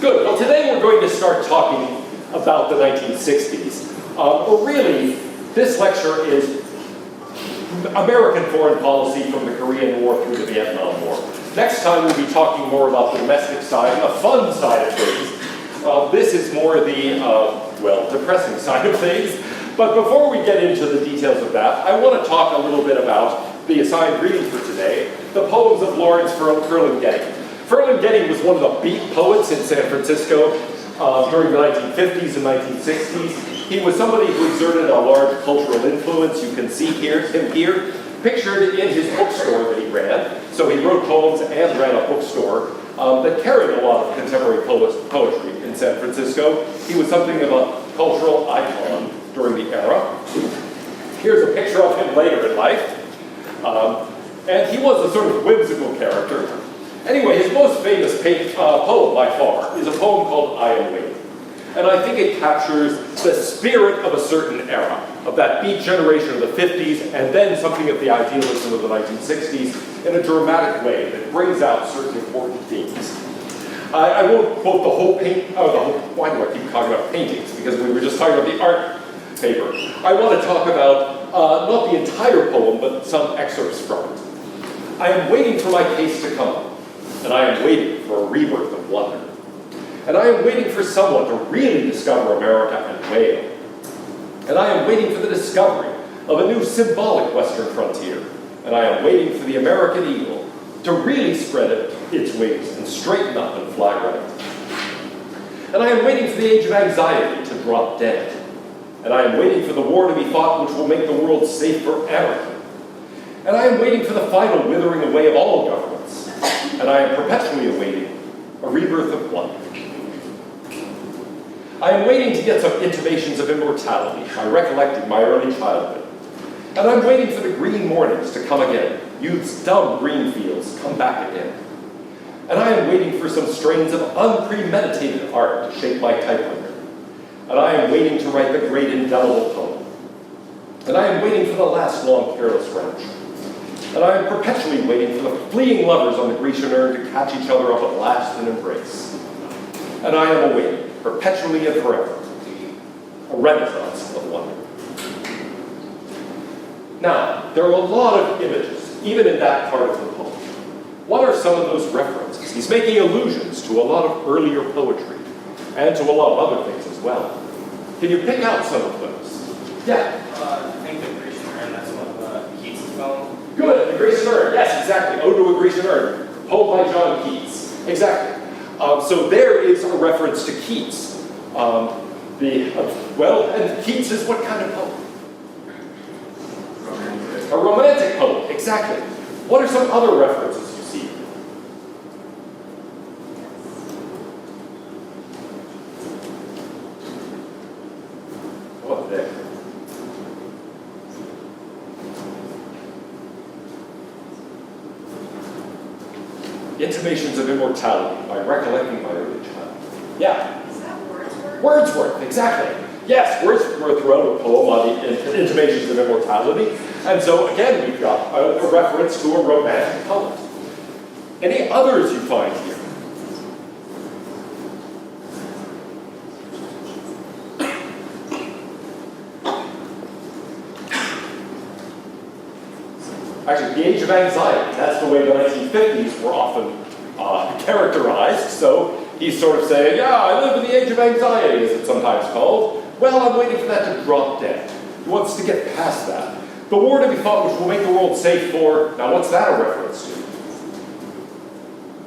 Good. Well, today we're going to start talking about the 1960s. Really, this lecture is American foreign policy from the Korean War through the Vietnam War. Next time we'll be talking more about the domestic side, the fun side of things. This is more the, depressing side of things. But before we get into the details of that, I want to talk a little bit about the assigned reading for today, the poems of Lawrence Ferlinghetti. Ferlinghetti was one of the beat poets in San Francisco during the 1950s and 1960s. He was somebody who exerted a large cultural influence. You can see him here, pictured in his bookstore that he ran. So he wrote poems and ran a bookstore that carried a lot of contemporary poetry in San Francisco. He was something of a cultural icon during the era. Here's a picture of him later in life. And he was a sort of whimsical character. Anyway, his most famous poem by far is a poem called I Am Waiting. And I think it captures the spirit of a certain era, of that beat generation of the 50s, and then something of the idealism of the 1960s in a dramatic way that brings out certain important themes. I won't quote the whole why do I keep talking about paintings? Because we were just talking about the art paper. I want to talk about not the entire poem, but some excerpts from it. I am waiting for my case to come, and I am waiting for a rebirth of wonder. And I am waiting for someone to really discover America and wail. And I am waiting for the discovery of a new symbolic Western frontier. And I am waiting for the American eagle to really spread its wings and straighten up and fly right. And I am waiting for the age of anxiety to drop dead. And I am waiting for the war to be fought which will make the world safe for anarchy. And I am waiting for the final withering away of all governments. And I am perpetually awaiting a rebirth of wonder. I am waiting to get some intimations of immortality by recollecting my early childhood. And I'm waiting for the green mornings to come again, youth's dumb green fields come back again. And I am waiting for some strains of unpremeditated art to shape my typewriter. And I am waiting to write the great indelible poem. And I am waiting for the last long careless wrench. And I am perpetually waiting for the fleeing lovers on the Grecian urn to catch each other up at last and embrace. And I am awaiting, perpetually and forever, a renaissance of wonder. Now, there are a lot of images, even in that part of the poem. What are some of those references? He's making allusions to a lot of earlier poetry, and to a lot of other things as well. Can you pick out some of those? Yeah? I think the Grecian urn, that's one of Keats' poem. Good, the Grecian urn, yes, exactly. Ode to a Grecian urn, poem by John Keats. Exactly. So there is a reference to Keats. And Keats is what kind of poem? A romantic poem, exactly. What are some other references you see? What there? Intimations of Immortality by recollecting my early childhood. Yeah? Is that Wordsworth? Wordsworth, exactly. Yes, Wordsworth wrote a poem on the Intimations of Immortality. And so, again, we've got a reference to a romantic poet. Any others you find here? Actually, the age of anxiety, that's the way the 1950s were often characterized. So he's sort of saying, yeah, I live in the age of anxiety, as it's sometimes called. Well, I'm waiting for that to drop dead. He wants to get past that. The war to be fought which will make the world safe for, now what's that a reference to?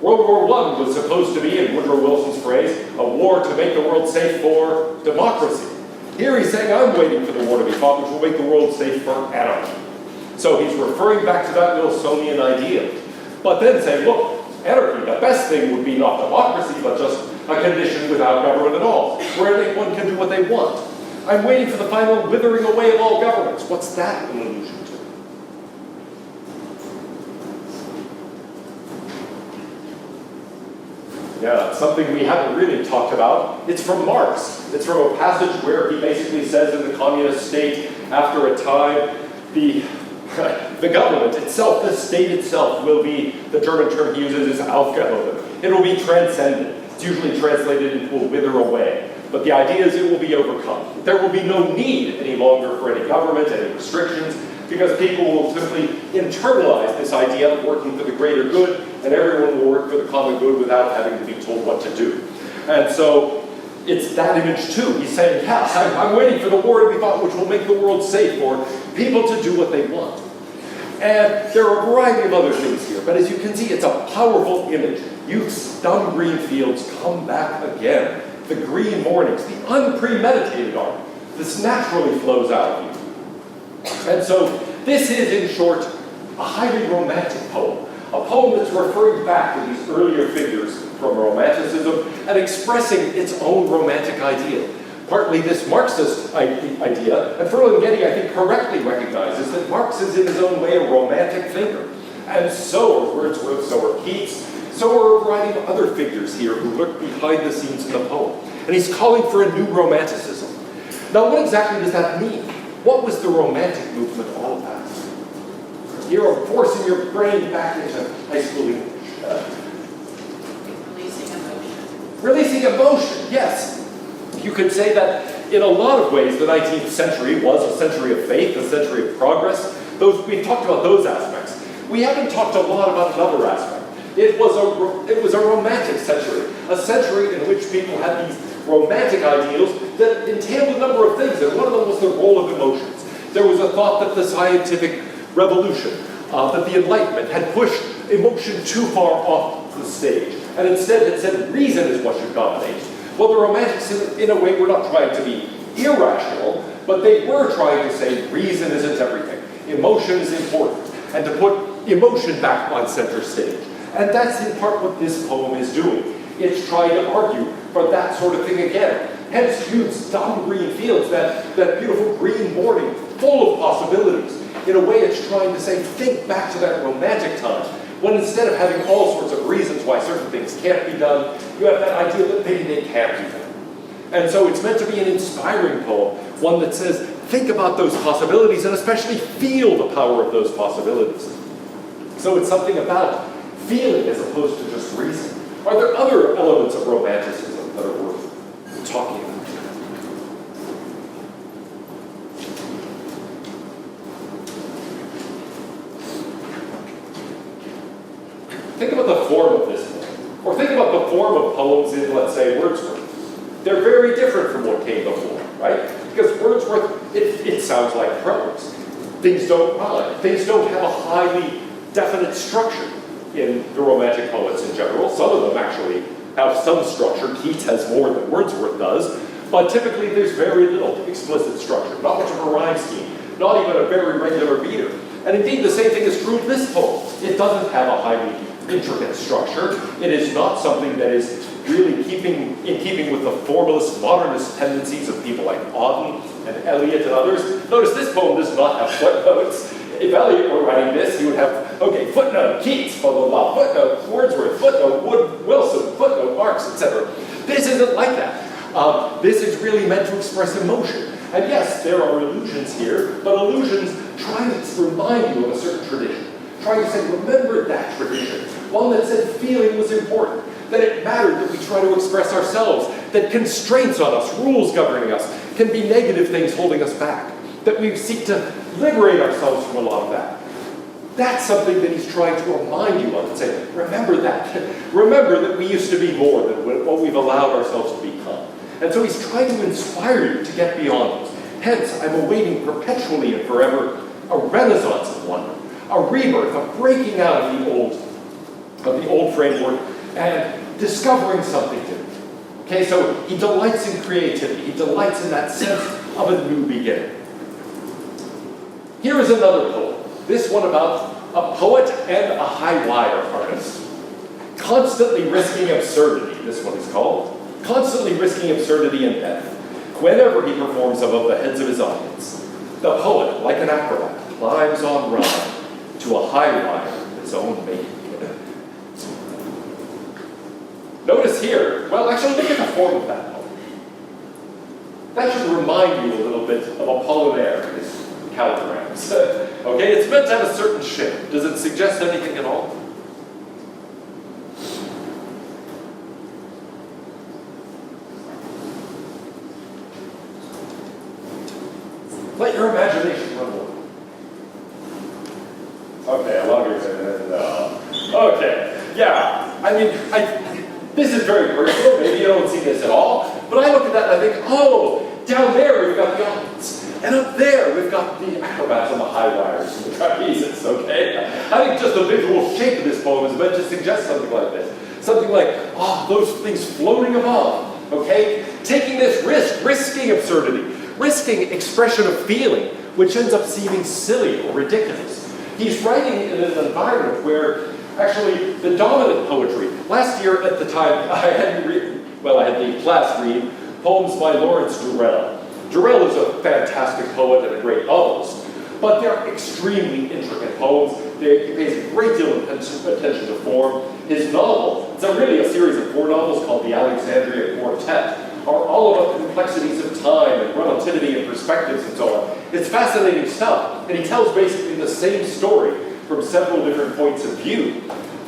World War I was supposed to be, in Woodrow Wilson's phrase, a war to make the world safe for democracy. Here he's saying, I'm waiting for the war to be fought which will make the world safe for anarchy. So he's referring back to that Wilsonian ideal. But then saying, look, anarchy, the best thing would be not democracy, but just a condition without government at all, where anyone can do what they want. I'm waiting for the final withering away of all governments. What's that an allusion to? Yeah, something we haven't really talked about. It's from Marx. It's from a passage where he basically says in the communist state, after a time, the government itself, the state itself, will be, the German term he uses is Aufgehoben. It will be transcended. It's usually translated into will wither away. But the idea is it will be overcome. There will be no need any longer for any government, any restrictions, because people will simply internalize this idea of working for the greater good, and everyone will work for the common good without having to be told what to do. And so it's that image too. He's saying, yeah, I'm waiting for the war to be fought, which will make the world safe for people to do what they want. And there are a variety of other things here, but as you can see, it's a powerful image. Youth's dumb green fields come back again. The green mornings, the unpremeditated art. This naturally flows out of you. And so this is, in short, a highly romantic poem. A poem that's referring back to these earlier figures from Romanticism and expressing its own romantic ideal. Partly this Marxist idea, and Ferlinghetti, I think, correctly recognizes that Marx is in his own way a romantic thinker. And so are Wordsworth, so are Keats, so are a variety of other figures here who look behind the scenes in the poem. And he's calling for a new romanticism. Now, what exactly does that mean? What was the Romantic movement all about? Here I'm forcing your brain back into high school English. Releasing emotion. Releasing emotion, yes. You could say that in a lot of ways the 19th century was a century of faith, a century of progress. We've talked about those aspects. We haven't talked a lot about another aspect. It was a romantic century, a century in which people had these romantic ideals that entailed a number of things, and one of them was the role of emotions. There was a thought that the scientific revolution, that the Enlightenment had pushed emotion too far off the stage, and instead had said reason is what should dominate. Well, the Romantics, in a way, were not trying to be irrational, but they were trying to say reason isn't everything. Emotion is important, and to put emotion back on center stage. And that's in part what this poem is doing. It's trying to argue for that sort of thing again. Hence, Youth's dumb green fields, that beautiful green morning, full of possibilities. In a way, it's trying to say, think back to that romantic time, when instead of having all sorts of reasons why certain things can't be done, you have that idea that maybe they can be done. And so it's meant to be an inspiring poem, one that says, think about those possibilities and especially feel the power of those possibilities. So it's something about feeling as opposed to just reason. Are there other elements of romanticism that are worth talking about? Think about the form of this poem. Or think about the form of poems in, let's say, Wordsworth. They're very different from what came before, right? Because Wordsworth, it sounds like prose. Things don't have a highly definite structure in the Romantic poets in general. Some of them actually have some structure. Keats has more than Wordsworth does. But typically there's very little explicit structure. Not much of a rhyme scheme. Not even a very regular meter. And indeed the same thing is true of this poem. It doesn't have a highly intricate structure. It is not something that is really in keeping with the formalist, modernist tendencies of people like Auden and Eliot and others. Notice this poem does not have footnotes. If Eliot were writing this, he would have, okay, footnote Keats, blah, blah, blah, footnote Wordsworth, footnote Wilson, footnote Marx, etc. This isn't like that. This is really meant to express emotion. And yes, there are allusions here, but allusions trying to remind you of a certain tradition. Trying to say, remember that tradition. One that said feeling was important, that it mattered that we try to express ourselves, that constraints on us, rules governing us, can be negative things holding us back, that we seek to liberate ourselves from a lot of that. That's something that he's trying to remind you of and say, remember that. Remember that we used to be more than what we've allowed ourselves to become. And so he's trying to inspire you to get beyond this. Hence, I'm awaiting perpetually and forever a renaissance of wonder, a rebirth, a breaking out of the old framework and discovering something new. Okay, so he delights in creativity. He delights in that sense of a new beginning. Here is another poem. This one about a poet and a high wire artist. Constantly risking absurdity, this one is called. Constantly risking absurdity and death. Whenever he performs above the heads of his audience, the poet, like an acrobat, climbs on rhyme to a high wire of his own making. Notice here, well, actually look at the form of that poem. That should remind you a little bit of Apollinaire and his calligrams. Okay, it's meant to have a certain shape. Does it suggest anything at all? Let your imagination run wild. Okay, a lot of you say no. Okay, yeah. I mean, this is very personal. Maybe you don't see this at all. But I look at that and I think, oh, down there we've got the audience. And up there we've got the acrobats on the high wires and the trapezes, okay? I think just the visual shape of this poem is meant to suggest something like this. Something like, oh, those things floating above, okay? Taking this risk, risking absurdity, risking expression of feeling, which ends up seeming silly or ridiculous. He's writing in an environment where actually the dominant poetry, last year at the time I had the class read poems by Lawrence Durrell. Durrell is a fantastic poet and a great novelist, but they're extremely intricate poems. He pays a great deal of attention to form. His novel, it's really a series of 4 novels called The Alexandria Quartet, are all about the complexities of time and relativity and perspectives and so on. It's fascinating stuff, and he tells basically the same story from several different points of view,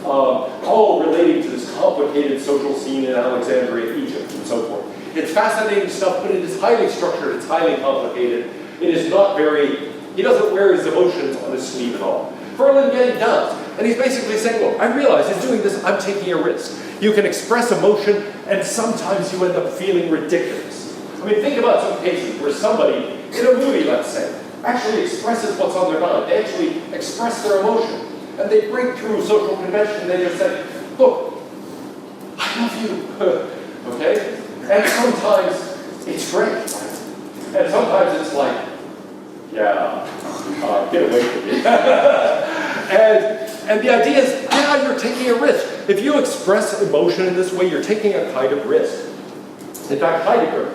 all relating to this complicated social scene in Alexandria, Egypt, and so forth. It's fascinating stuff, but it is highly structured, it's highly complicated. It is not very, he doesn't wear his emotions on his sleeve at all. Ferlinghetti does, and he's basically saying, well, I realize in doing this, I'm taking a risk. You can express emotion, and sometimes you end up feeling ridiculous. I mean, think about some cases where somebody, in a movie, let's say, actually expresses what's on their mind. They actually express their emotion, and they break through social convention, and they just say, look, I love you, okay? And sometimes it's great, and sometimes it's like, yeah, get away from me. and the idea is, yeah, you're taking a risk. If you express emotion in this way, you're taking a kind of risk. In fact, Heidegger,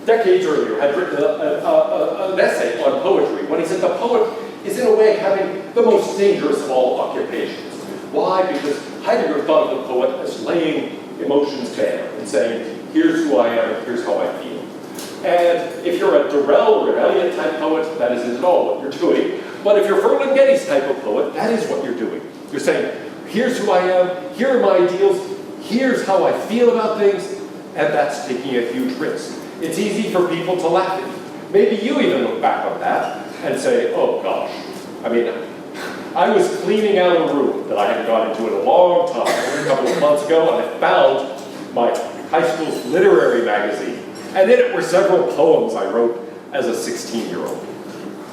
decades earlier, had written an essay on poetry when he said the poet is in a way having the most dangerous of all occupations. Why? Because Heidegger thought of the poet as laying emotions bare and saying, here's who I am, here's how I feel. And if you're a Durrell or an Eliot type poet, that isn't at all what you're doing. But if you're Ferlinghetti's type of poet, that is what you're doing. You're saying, here's who I am, here are my ideals, here's how I feel about things, and that's taking a huge risk. It's easy for people to laugh at you. Maybe you even look back on that and say, oh gosh, I mean, I was cleaning out a room that I hadn't gone into in a long time, a couple of months ago, and I found my high school's literary magazine. And in it were several poems I wrote as a 16-year-old,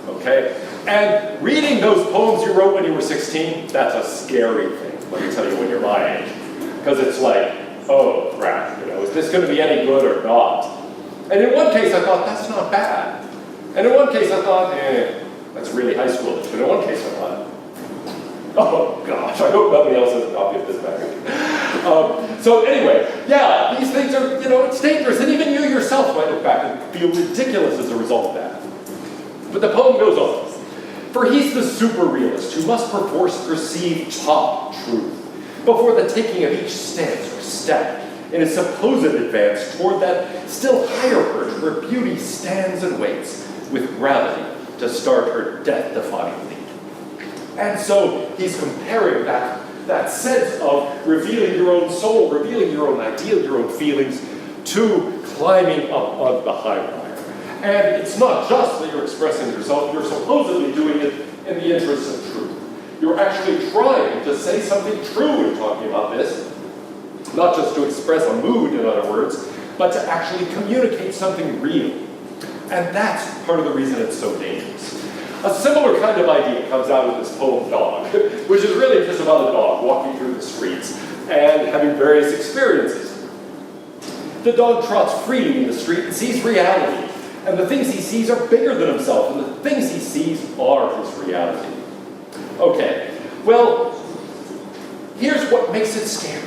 okay? And reading those poems you wrote when you were 16, that's a scary thing, let me tell you, when you're my age. Because it's like, oh crap, is this going to be any good or not? And in one case I thought, that's not bad. And in one case I thought, that's really high schoolish. But in one case I thought, oh gosh, I hope nobody else has a copy of this magazine. So anyway, yeah, these things are, it's dangerous. And even you yourself might look back and feel ridiculous as a result of that. But the poem goes on. For he's the super realist who must perforce perceive top truth before the taking of each stance or step in his supposed advance toward that still higher perch where beauty stands and waits with gravity to start her death-defying leap. And so he's comparing that sense of revealing your own soul, revealing your own ideal, your own feelings, to climbing up on the high wire. And it's not just that you're expressing yourself, you're supposedly doing it in the interest of truth. You're actually trying to say something true in talking about this, not just to express a mood, in other words, but to actually communicate something real. And that's part of the reason it's so dangerous. A similar kind of idea comes out of this poem, Dog, which is really just about a dog walking through the streets and having various experiences. The dog trots freely in the street and sees reality. And the things he sees are bigger than himself, and the things he sees are his reality. Okay, well, here's what makes it scary.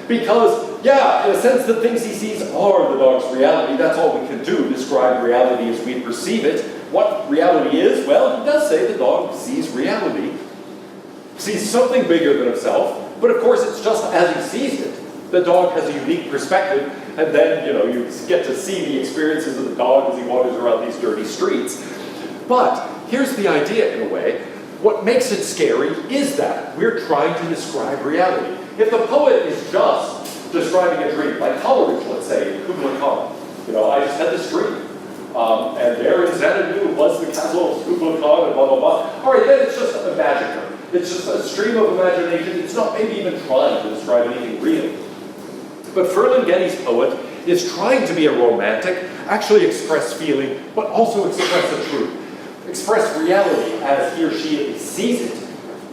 Because, yeah, in a sense, the things he sees are the dog's reality. That's all we can do, describe reality as we perceive it. What reality is? Well, he does say the dog sees reality, sees something bigger than himself, but of course it's just as he sees it. The dog has a unique perspective, and then, you get to see the experiences of the dog as he wanders around these dirty streets. But here's the idea, in a way. What makes it scary is that we're trying to describe reality. If the poet is just describing a dream, like Coleridge, let's say, in Kubla Khan, I just had this dream. And there in Xanadu was the castle of Kublai Khan and blah, blah, blah. All right, then it's just a magic term. It's just a stream of imagination. It's not maybe even trying to describe anything real. But Ferlinghetti's poet is trying to be a romantic, actually express feeling, but also express the truth. Express reality as he or she sees it.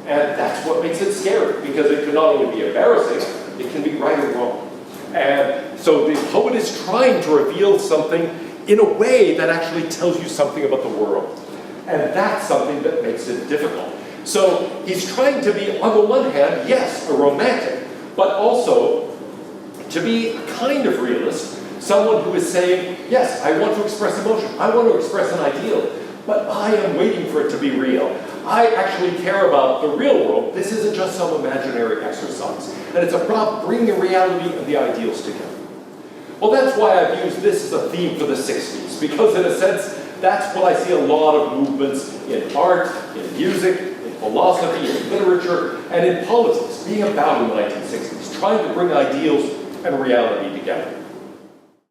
And that's what makes it scary, because it can not only be embarrassing, it can be right or wrong. And so the poet is trying to reveal something in a way that actually tells you something about the world. And that's something that makes it difficult. So he's trying to be, on the one hand, yes, a romantic, but also to be kind of realist, someone who is saying, yes, I want to express emotion, I want to express an ideal, but I am waiting for it to be real. I actually care about the real world. This isn't just some imaginary exercise. And it's about bringing the reality and the ideals together. Well, that's why I've used this as a theme for the 60s, because in a sense, that's what I see a lot of movements in art, in music, in philosophy, in literature, and in politics being about in the 1960s, trying to bring ideals and reality together.